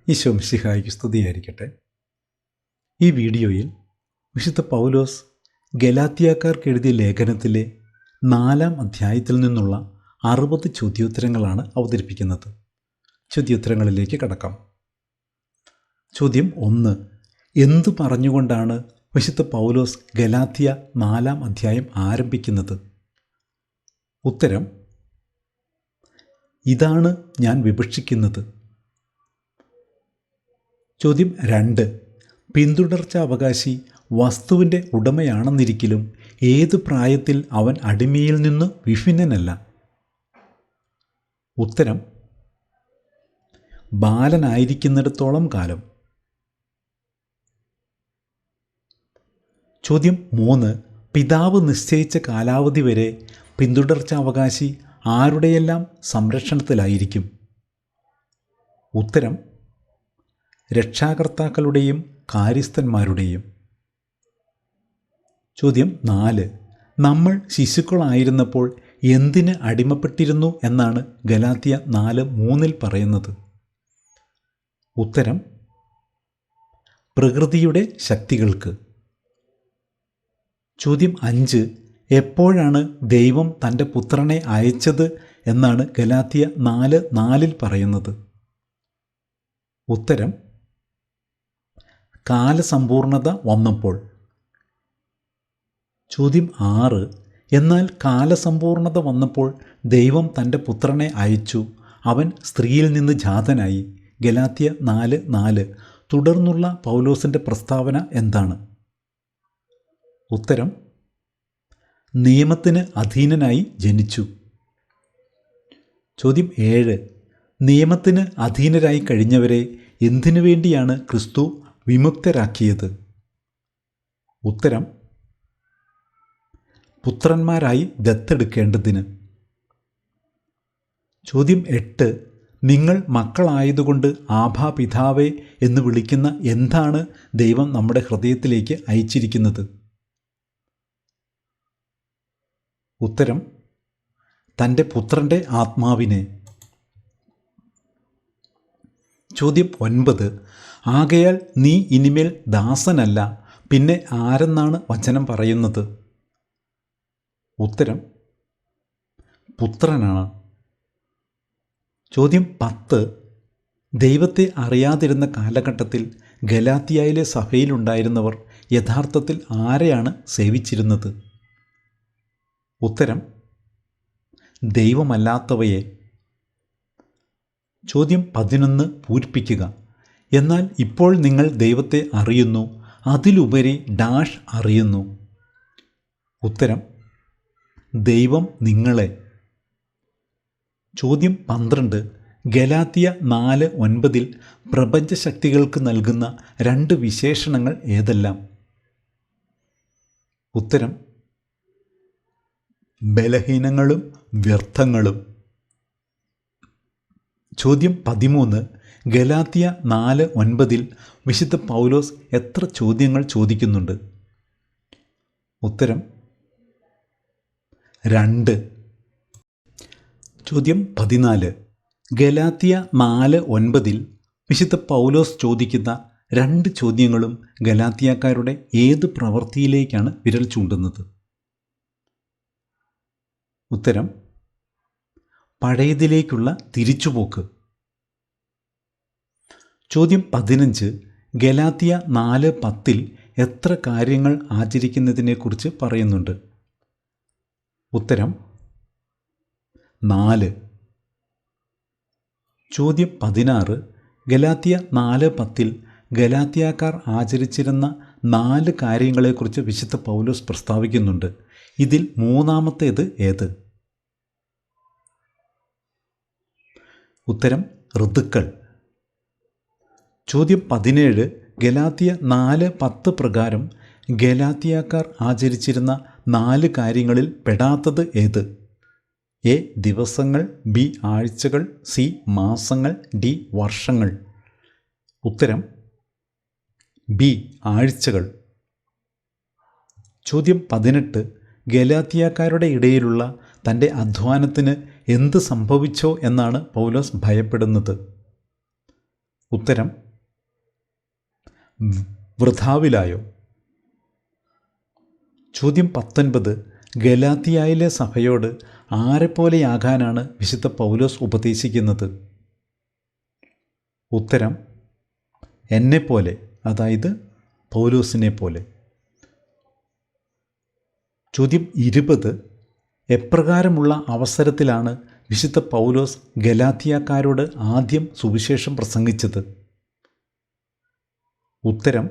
ഈശോ മിശിഹായ്ക്ക് സ്തുതിയായിരിക്കട്ടെ. ഈ വീഡിയോയിൽ വിശുദ്ധ പൗലോസ് ഗലാത്യക്കാർക്ക് എഴുതിയ ലേഖനത്തിലെ 4-ാം അധ്യായത്തിൽ നിന്നുള്ള 60 ചോദ്യോത്തരങ്ങളാണ് അവതരിപ്പിക്കുന്നത്. ചോദ്യോത്തരങ്ങളിലേക്ക് കടക്കാം. ചോദ്യം 1. എന്തു പറഞ്ഞുകൊണ്ടാണ് വിശുദ്ധ പൗലോസ് ഗലാത്യ 4-ാം അധ്യായം ആരംഭിക്കുന്നത്? ഉത്തരം: ഇതാണ് ഞാൻ വിവക്ഷിക്കുന്നത്. ചോദ്യം 2. പിന്തുടർച്ചാ അവകാശി വസ്തുവിൻ്റെ ഉടമയാണെന്നിരിക്കലും ഏത് പ്രായത്തിൽ അവൻ അടിമയിൽ നിന്ന് വിഭിന്നനല്ല? ഉത്തരം: ബാലനായിരിക്കുന്നിടത്തോളം കാലം. ചോദ്യം 3. പിതാവ് നിശ്ചയിച്ച കാലാവധി വരെ പിന്തുടർച്ചാവകാശി ആരുടെയെല്ലാം സംരക്ഷണത്തിലായിരിക്കും? ഉത്തരം: രക്ഷാകർത്താക്കളുടെയും കാര്യസ്ഥന്മാരുടെയും. ചോദ്യം 4. നമ്മൾ ശിശുക്കളായിരുന്നപ്പോൾ എന്തിന് അടിമപ്പെട്ടിരുന്നു എന്നാണ് ഗലാത്യ 4:3 പറയുന്നത്? ഉത്തരം: പ്രകൃതിയുടെ ശക്തികൾക്ക്. ചോദ്യം 5. എപ്പോഴാണ് ദൈവം തൻ്റെ പുത്രനെ അയച്ചത് എന്നാണ് ഗലാത്യ 4:4 പറയുന്നത്? ഉത്തരം: കാലസമ്പൂർണത വന്നപ്പോൾ. ചോദ്യം 6. എന്നാൽ കാലസമ്പൂർണത വന്നപ്പോൾ ദൈവം തൻ്റെ പുത്രനെ അയച്ചു, അവൻ സ്ത്രീയിൽ നിന്ന് ജാതനായി. ഗലാത്യ 4:4. തുടർന്നുള്ള പൗലോസിൻ്റെ പ്രസ്താവന എന്താണ്? ഉത്തരം: നിയമത്തിന് അധീനനായി ജനിച്ചു. ചോദ്യം 7. നിയമത്തിന് അധീനരായി കഴിഞ്ഞവരെ എന്തിനു വേണ്ടിയാണ് ക്രിസ്തു വിമുക്തരാക്കിയത്? ഉത്തരം: പുത്രന്മാരായി ദത്തെടുക്കേണ്ടതിന്. ചോദ്യം 8. നിങ്ങൾ മക്കളായതുകൊണ്ട് ആബാ പിതാവേ എന്ന് വിളിക്കുന്ന എന്താണ് ദൈവം നമ്മുടെ ഹൃദയത്തിലേക്ക് അയച്ചിരിക്കുന്നത്? ഉത്തരം: തൻ്റെ പുത്രൻ്റെ ആത്മാവിനെ. ചോദ്യം 9. ആകയാൽ നീ ഇനിമേൽ ദാസനല്ല, പിന്നെ ആരെന്നാണ് വചനം പറയുന്നത്? ഉത്തരം: പുത്രനാണ്. ചോദ്യം 10. ദൈവത്തെ അറിയാതിരുന്ന കാലഘട്ടത്തിൽ ഗലാത്യയിലെ സഭയിലുണ്ടായിരുന്നവർ യഥാർത്ഥത്തിൽ ആരെയാണ് സേവിച്ചിരുന്നത്? ഉത്തരം: ദൈവമല്ലാത്തവയെ. ചോദ്യം 11 പൂരിപ്പിക്കുക. എന്നാൽ ഇപ്പോൾ നിങ്ങൾ ദൈവത്തെ അറിയുന്നു, അതിലുപരി ഡാഷ് അറിയുന്നു. ഉത്തരം: ദൈവം നിങ്ങളെ. ചോദ്യം 12. ഗലാത്യ 4:9 പ്രപഞ്ചശക്തികൾക്ക് നൽകുന്ന 2 വിശേഷണങ്ങൾ ഏതെല്ലാം? ഉത്തരം: ബലഹീനങ്ങളും വ്യർത്ഥങ്ങളും. ചോദ്യം 13. ഗലാത്യ 4:9 വിശുദ്ധ പൗലോസ് എത്ര ചോദ്യങ്ങൾ ചോദിക്കുന്നുണ്ട്? ഉത്തരം: 2. ചോദ്യം 14. ഗലാത്യ 4:9 വിശുദ്ധ പൗലോസ് ചോദിക്കുന്ന 2 ചോദ്യങ്ങളും ഗലാത്യക്കാരുടെ ഏത് പ്രവൃത്തിയിലേക്കാണ് വിരൽ ചൂണ്ടുന്നത്? ഉത്തരം: പഴയതിലേക്കുള്ള തിരിച്ചുപോക്ക്. ചോദ്യം 15. ഗലാത്യ 4:10 എത്ര കാര്യങ്ങൾ ആചരിക്കുന്നതിനെക്കുറിച്ച് പറയുന്നുണ്ട്? ഉത്തരം: 4. ചോദ്യം 16. ഗലാത്യ 4:10 ഗലാത്യക്കാർ ആചരിച്ചിരുന്ന 4 കാര്യങ്ങളെക്കുറിച്ച് വിശുദ്ധ പൗലോസ് പ്രസ്താവിക്കുന്നുണ്ട്. ഇതിൽ മൂന്നാമത്തേത് ഏത്? ഉത്തരം: ഋതുക്കൾ. ചോദ്യം 17. ഗലാത്യ 4:10 പ്രകാരം ഗലാത്യക്കാർ ആചരിച്ചിരുന്ന 4 കാര്യങ്ങളിൽ പെടാത്തത് ഏത്? എ. ദിവസങ്ങൾ, ബി. ആഴ്ചകൾ, സി. മാസങ്ങൾ, ഡി. വർഷങ്ങൾ. ഉത്തരം: ബി. ആഴ്ചകൾ. ചോദ്യം 18. ഗലാത്യക്കാരുടെ ഇടയിലുള്ള തൻ്റെ അധ്വാനത്തിന് എന്ത് സംഭവിച്ചോ എന്നാണ് പൗലോസ് ഭയപ്പെടുന്നത്? ഉത്തരം വൃഥാവിലായോ? ചോദ്യം 19. ഗലാത്യയിലെ സഭയോട് ആരെപ്പോലെയാകാനാണ് വിശുദ്ധ പൗലോസ് ഉപദേശിക്കുന്നത്? ഉത്തരം എന്നെപ്പോലെ, അതായത് പൗലോസിനെ പോലെ. ചോദ്യം 20. എപ്രകാരമുള്ള അവസരത്തിലാണ് വിശുദ്ധ പൗലോസ് ഗലാത്യക്കാരോട് ആദ്യം സുവിശേഷം പ്രസംഗിച്ചത്? ഉത്തരം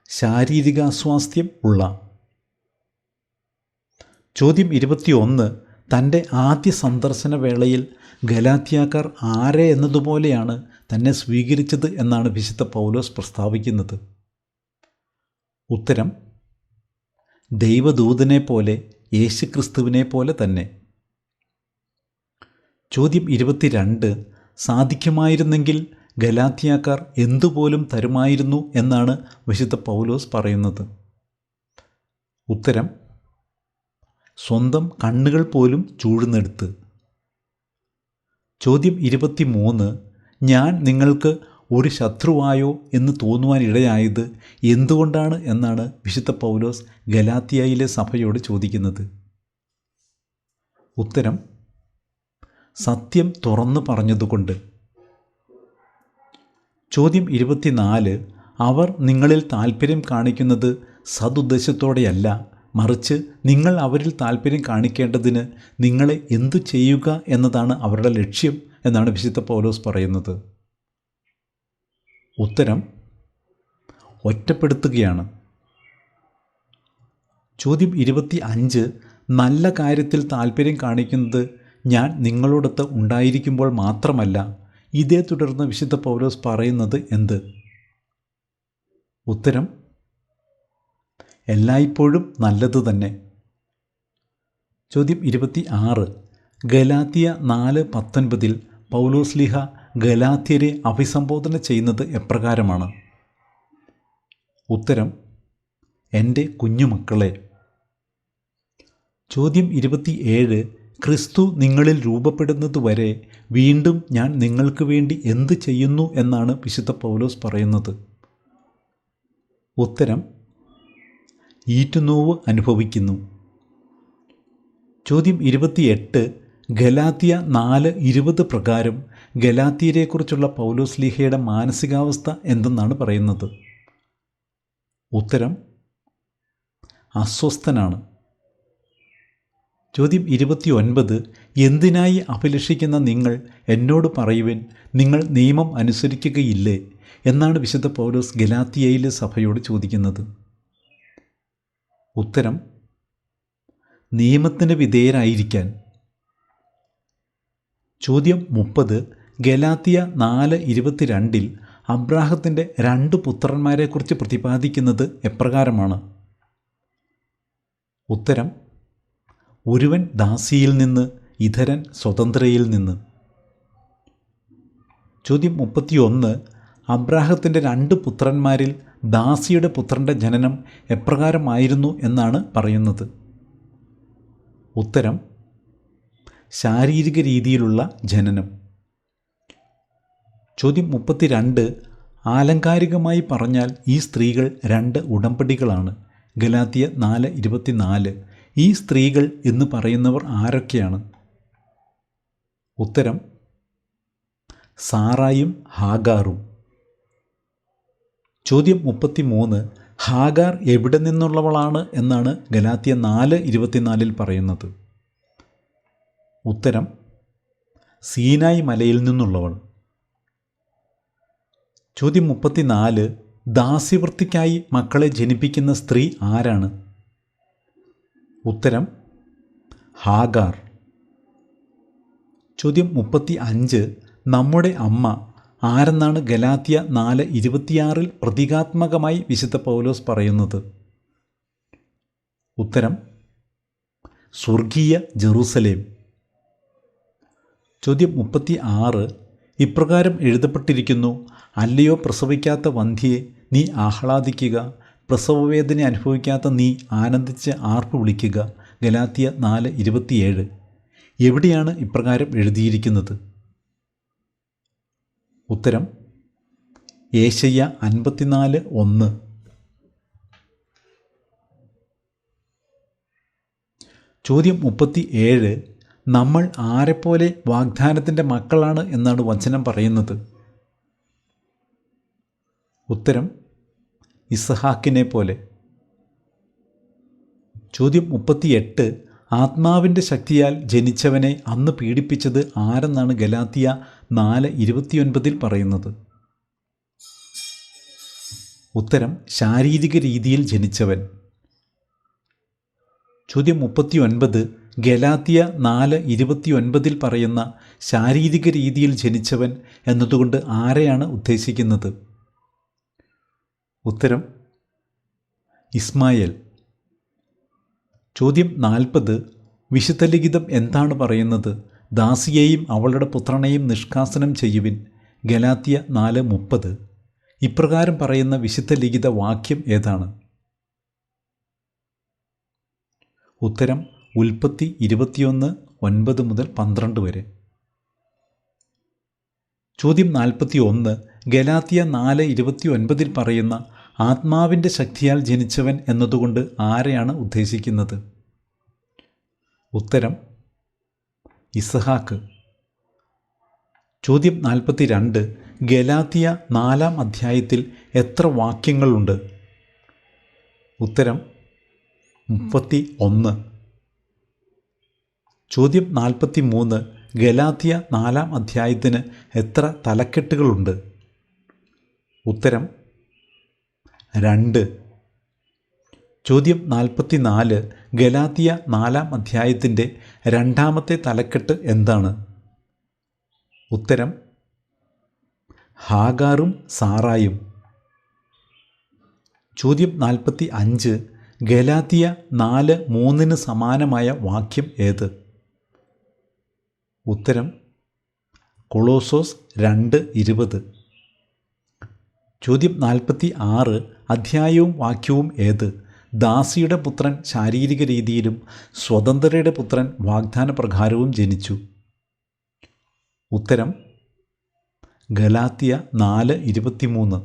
ശാരീരികാസ്വാസ്ഥ്യം ഉള്ള. ചോദ്യം 21. തൻ്റെ ആദ്യ സന്ദർശന വേളയിൽ ഗലാത്യക്കാർ ആരെ എന്നതുപോലെയാണ് തന്നെ സ്വീകരിച്ചത് എന്നാണ് വിശുദ്ധ പൗലോസ് പ്രസ്താവിക്കുന്നത്? ഉത്തരം ദൈവദൂതനെ പോലെ, യേശുക്രിസ്തുവിനെ പോലെ തന്നെ. ചോദ്യം 22. സാധിക്കുമായിരുന്നെങ്കിൽ ഗലാത്യക്കാർ എന്തുപോലും തരുമായിരുന്നു എന്നാണ് വിശുദ്ധ പൗലോസ് പറയുന്നത്? ഉത്തരം സ്വന്തം കണ്ണുകൾ പോലും ചൂഴ്ന്നെടുത്ത്. ചോദ്യം 23. ഞാൻ നിങ്ങൾക്ക് ഒരു ശത്രുവായോ എന്ന് തോന്നുവാനിടയായത് എന്തുകൊണ്ടാണ് എന്നാണ് വിശുദ്ധ പൗലോസ് ഗലാത്യയിലെ സഭയോട് ചോദിക്കുന്നത്? ഉത്തരം സത്യം തുറന്നു പറഞ്ഞതുകൊണ്ട്. ചോദ്യം 24. അവർ നിങ്ങളിൽ താൽപ്പര്യം കാണിക്കുന്നത് സദുദ്ദേശത്തോടെയല്ല, മറിച്ച് നിങ്ങൾ അവരിൽ താൽപ്പര്യം കാണിക്കേണ്ടതിന് നിങ്ങളെ എന്തു ചെയ്യുക എന്നതാണ് അവരുടെ ലക്ഷ്യം എന്നാണ് വിശുദ്ധ പൗലോസ് പറയുന്നത്? ഉത്തരം ഒറ്റപ്പെടുത്തുകയാണ്. ചോദ്യം 25. നല്ല കാര്യത്തിൽ താൽപ്പര്യം കാണിക്കുന്നത് ഞാൻ നിങ്ങളോടൊത്ത് ഉണ്ടായിരിക്കുമ്പോൾ മാത്രമല്ല, ഇതേ തുടർന്ന് വിശുദ്ധ പൗലോസ് പറയുന്നത് എന്ത്? ഉത്തരം എല്ലായ്പ്പോഴും നല്ലത് തന്നെ. ചോദ്യം 26. ഗലാത്യ 4:19 പൗലോസ്ലീഹ ഗലാത്യരെ അഭിസംബോധന ചെയ്യുന്നത് എപ്രകാരമാണ്? ഉത്തരം എൻ്റെ കുഞ്ഞുമക്കളെ. ചോദ്യം 27. ക്രിസ്തു നിങ്ങളിൽ രൂപപ്പെടുന്നതുവരെ വീണ്ടും ഞാൻ നിങ്ങൾക്ക് വേണ്ടി എന്ത് ചെയ്യുന്നു എന്നാണ് വിശുദ്ധ പൗലോസ് പറയുന്നത്? ഉത്തരം ഈറ്റുനോവ് അനുഭവിക്കുന്നു. ചോദ്യം 28. ഗലാത്യ 4:20 പ്രകാരം ഗലാത്യരെക്കുറിച്ചുള്ള പൗലോസ്ലീഹയുടെ മാനസികാവസ്ഥ എന്തെന്നാണ് പറയുന്നത്? ഉത്തരം അസ്വസ്ഥനാണ്. ചോദ്യം 29. എന്തിനായി അഭിലഷിക്കുന്ന നിങ്ങൾ എന്നോട് പറയുവിൻ, നിങ്ങൾ നിയമം അനുസരിക്കുകയില്ലേ എന്നാണ് വിശുദ്ധ പൗലോസ് ഗലാത്യയിലെ സഭയോട് ചോദിക്കുന്നത്? ഉത്തരം നിയമത്തിന് വിധേയരായിരിക്കാൻ. ചോദ്യം 30. ഗലാത്യ 4:22 അബ്രാഹത്തിൻ്റെ 2 പുത്രന്മാരെക്കുറിച്ച് പ്രതിപാദിക്കുന്നത് എപ്രകാരമാണ്? ഉത്തരം ഒരുവൻ ദാസിയിൽ നിന്ന്, ഇതരൻ സ്വതന്ത്രയിൽ നിന്ന്. ചോദ്യം 31. അബ്രാഹത്തിൻ്റെ 2 പുത്രന്മാരിൽ ദാസിയുടെ പുത്രൻ്റെ ജനനം എപ്രകാരമായിരുന്നു എന്നാണ് പറയുന്നത്? ഉത്തരം ശാരീരിക രീതിയിലുള്ള ജനനം. ചോദ്യം 32. ആലങ്കാരികമായി പറഞ്ഞാൽ ഈ സ്ത്രീകൾ 2 ഉടമ്പടികളാണ്. ഗലാത്യ 4:24 ഈ സ്ത്രീകൾ എന്ന് പറയുന്നവർ ആരൊക്കെയാണ്? ഉത്തരം സാറായും ഹാഗാറും. ചോദ്യം 33. ഹാഗാർ എവിടെ നിന്നുള്ളവളാണ് എന്നാണ് ഗലാത്യ 4:24 പറയുന്നത്? ഉത്തരം സീനായ് മലയിൽ നിന്നുള്ളവൾ. ചോദ്യം 34. ദാസ്യവൃത്തിക്കായി മക്കളെ ജനിപ്പിക്കുന്ന സ്ത്രീ ആരാണ്? ഉത്തരം ഹാഗാർ. ചോദ്യം 35. നമ്മുടെ അമ്മ ആരെന്നാണ് ഗലാത്യ 4:26 പ്രതീകാത്മകമായി വിശുദ്ധ പൗലോസ് പറയുന്നത്? ഉത്തരം സ്വർഗീയ ജെറൂസലേം. ചോദ്യം 36. ഇപ്രകാരം എഴുതപ്പെട്ടിരിക്കുന്നു, അല്ലയോ പ്രസവിക്കാത്ത വന്ധ്യയെ നീ ആഹ്ലാദിക്കുക, പ്രസവവേദന അനുഭവിക്കാത്ത നീ ആനന്ദിച്ച് ആർപ്പ് വിളിക്കുക. ഗലാത്യ 4:27 എവിടെയാണ് ഇപ്രകാരം എഴുതിയിരിക്കുന്നത്? ഉത്തരം യേശയ്യ 54:1. ചോദ്യം 37. നമ്മൾ ആരെപ്പോലെ വാഗ്ദാനത്തിൻ്റെ മക്കളാണ് എന്നാണ് വചനം പറയുന്നത്? ഉത്തരം ഇസഹാക്കിനെ പോലെ. ചോദ്യം 38. ആത്മാവിൻ്റെ ശക്തിയാൽ ജനിച്ചവനെ അന്ന് പീഡിപ്പിച്ചത് ആരെന്നാണ് ഗലാത്യ 4:29 പറയുന്നത്? ഉത്തരം ശാരീരിക രീതിയിൽ ജനിച്ചവൻ. ചോദ്യം 39. ഗലാത്യ 4:29 പറയുന്ന ശാരീരിക രീതിയിൽ ജനിച്ചവൻ എന്നതുകൊണ്ട് ആരെയാണ് ഉദ്ദേശിക്കുന്നത്? ഉത്തരം ഇസ്മായേൽ. ചോദ്യം 40. വിശുദ്ധ ലിഖിതം എന്താണ് പറയുന്നത്? ദാസിയെയും അവളുടെ പുത്രനെയും നിഷ്കാസനം ചെയ്യുവിൻ. ഗലാത്യ 4:30. ഇപ്രകാരം പറയുന്ന വിശുദ്ധ ലിഖിത വാക്യം ഏതാണ്? ഉത്തരം ഉൽപ്പത്തി 21:9-12 വരെ. ചോദ്യം 41. ഗലാത്യ 4:29 പറയുന്ന ആത്മാവിൻ്റെ ശക്തിയാൽ ജനിച്ചവൻ എന്നതുകൊണ്ട് ആരെയാണ് ഉദ്ദേശിക്കുന്നത്? ഉത്തരം ഇസഹാക്ക്. ചോദ്യം 42. ഗലാത്യ 4-ാം അധ്യായത്തിൽ എത്ര വാക്യങ്ങളുണ്ട്? ഉത്തരം 31. ചോദ്യം 43. ഗലാത്യ 4-ാം അധ്യായത്തിന് എത്ര തലക്കെട്ടുകളുണ്ട്? ഉത്തരം 2. ചോദ്യം 44. ഗലാത്യ 4-ാം അധ്യായത്തിൻ്റെ 2-ാമത്തെ തലക്കെട്ട് എന്താണ്? ഉത്തരം ഹാഗാറും സാറായും. ചോദ്യം 45. ഗലാത്യ 4:3 സമാനമായ വാക്യം ഏത്? ഉത്തരം കൊളോസോസ് 2:20. ചോദ്യം 46. അധ്യായവും വാക്യവും ഏത്? ദാസിയുടെ പുത്രൻ ശാരീരിക രീതിയിലും സ്വതന്ത്രയുടെ പുത്രൻ വാഗ്ദാന പ്രകാരവും ജനിച്ചു. ഉത്തരം ഗലാത്യ 4:23.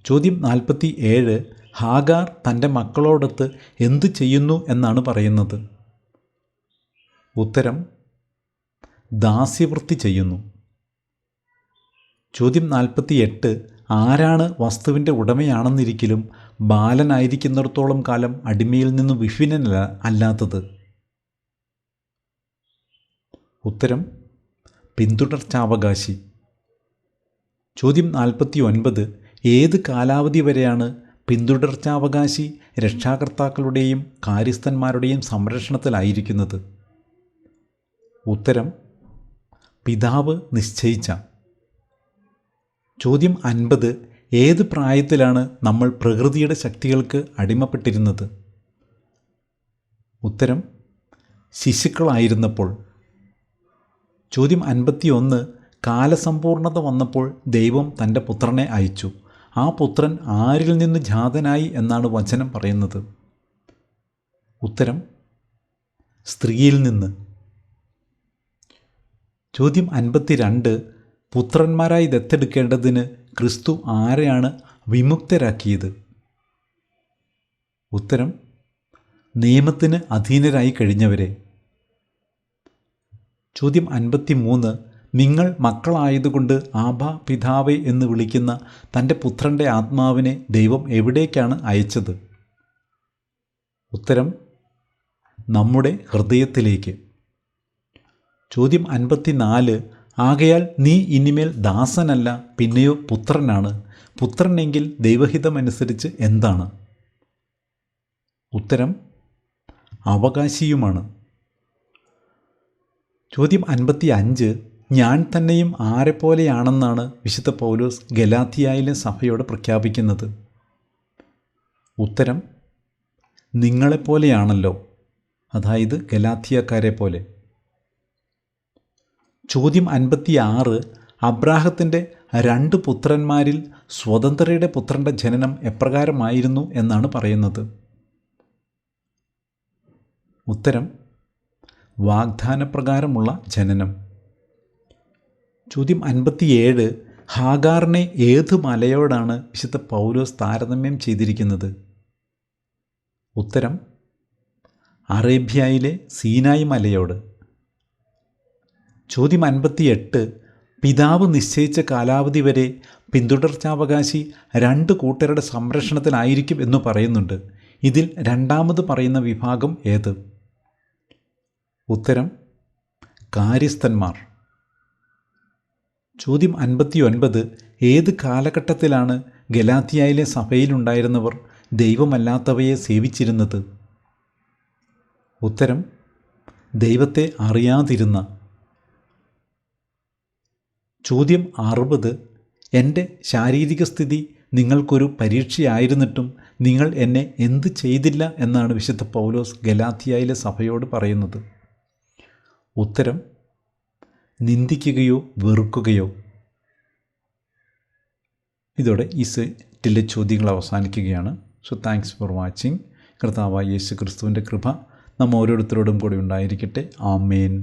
ചോദ്യം 47. ഹാഗാർ തൻ്റെ മക്കളോടൊത്ത് എന്തു ചെയ്യുന്നു എന്നാണ് പറയുന്നത്? ഉത്തരം ദാസ്യവൃത്തി ചെയ്യുന്നു. ചോദ്യം 48. ആരാണ് വസ്തുവിൻ്റെ ഉടമയാണെന്നിരിക്കലും ബാലനായിരിക്കുന്നിടത്തോളം കാലം അടിമയിൽ നിന്ന് വിഭിന്നനല്ല അല്ലാത്തത്? ഉത്തരം പിന്തുടർച്ചാവകാശി. ചോദ്യം 49. ഏത് കാലാവധി വരെയാണ് പിന്തുടർച്ചാവകാശി രക്ഷാകർത്താക്കളുടെയും കാര്യസ്ഥന്മാരുടെയും സംരക്ഷണത്തിലായിരിക്കുന്നത്? ഉത്തരം പിതാവ് നിശ്ചയിച്ച. ചോദ്യം 50. ഏത് പ്രായത്തിലാണ് നമ്മൾ പ്രകൃതിയുടെ ശക്തികൾക്ക് അടിമപ്പെട്ടിരുന്നത്? ഉത്തരം ശിശുക്കളായിരുന്നപ്പോൾ. ചോദ്യം 51. കാലസമ്പൂർണത വന്നപ്പോൾ ദൈവം തൻ്റെ പുത്രനെ അയച്ചു. ആ പുത്രൻ ആരിൽ നിന്ന് ജാതനായി എന്നാണ് വചനം പറയുന്നത്? ഉത്തരം സ്ത്രീയിൽ നിന്ന്. ചോദ്യം 52. പുത്രന്മാരായി ദത്തെടുക്കേണ്ടതിന് ക്രിസ്തു ആരെയാണ് വിമുക്തരാക്കിയത്? ഉത്തരം നിയമത്തിന് അധീനരായി കഴിഞ്ഞവരെ. ചോദ്യം 53. നിങ്ങൾ മക്കളായതുകൊണ്ട് ആബാ പിതാവേ എന്ന് വിളിക്കുന്ന തൻ്റെ പുത്രൻ്റെ ആത്മാവിനെ ദൈവം എവിടേക്കാണ് അയച്ചത്? ഉത്തരം നമ്മുടെ ഹൃദയത്തിലേക്ക്. ചോദ്യം 54. ആകയാൽ നീ ഇനിമേൽ ദാസനല്ല പിന്നെയോ പുത്രനാണ്. പുത്രനെങ്കിൽ ദൈവഹിതമനുസരിച്ച് എന്താണ്? ഉത്തരം അവകാശിയുമാണ്. ചോദ്യം 55. ഞാൻ തന്നെയും ആരെപ്പോലെയാണെന്നാണ് വിശുദ്ധ പൗലോസ് ഗലാത്യയിലെ സഭയോട് പ്രഖ്യാപിക്കുന്നത്? ഉത്തരം നിങ്ങളെപ്പോലെയാണല്ലോ, അതായത് ഗലാത്യക്കാരെ പോലെ. ചോദ്യം 56. അബ്രാഹത്തിൻ്റെ 2 പുത്രന്മാരിൽ സ്വതന്ത്രയുടെ പുത്രൻ്റെ ജനനം എപ്രകാരമായിരുന്നു എന്നാണ് പറയുന്നത്? ഉത്തരം വാഗ്ദാനപ്രകാരമുള്ള ജനനം. ചോദ്യം 57. ഹാഗാറിനെ ഏത് മലയോടാണ് വിശുദ്ധ പൗലോസ് താരതമ്യം ചെയ്തിരിക്കുന്നത്? ഉത്തരം അറേബ്യയിലെ സീനായി മലയോട്. ചോദ്യം 58. പിതാവ് നിശ്ചയിച്ച കാലാവധി വരെ പിന്തുടർച്ചാവകാശി 2 കൂട്ടരുടെ സംരക്ഷണത്തിലായിരിക്കും എന്ന് പറയുന്നുണ്ട്. ഇതിൽ രണ്ടാമത് പറയുന്ന വിഭാഗം ഏത്? ഉത്തരം കാര്യസ്ഥന്മാർ. ചോദ്യം 59. ഏത് കാലഘട്ടത്തിലാണ് ഗലാത്യയിലെ സഭയിലുണ്ടായിരുന്നവർ ദൈവമല്ലാത്തവയെ സേവിച്ചിരുന്നത്? ഉത്തരം ദൈവത്തെ അറിയാതിരുന്ന. ചോദ്യം 60. എൻ്റെ ശാരീരിക സ്ഥിതി നിങ്ങൾക്കൊരു പരീക്ഷയായിരുന്നിട്ടും നിങ്ങൾ എന്നെ എന്ത് ചെയ്തില്ല എന്നാണ് വിശുദ്ധ പൗലോസ് ഗലാത്യയിലെ സഭയോട് പറയുന്നത്? ഉത്തരം നിന്ദിക്കുകയോ വെറുക്കുകയോ. ഇതോടെ ഈ സെറ്റിലെ ചോദ്യങ്ങൾ അവസാനിക്കുകയാണ്. So thanks for watching. കർത്താവായ യേശു ക്രിസ്തുവിൻ്റെ കൃപ നമ്മ ഓരോരുത്തരോടും കൂടി ഉണ്ടായിരിക്കട്ടെ. ആമേൻ.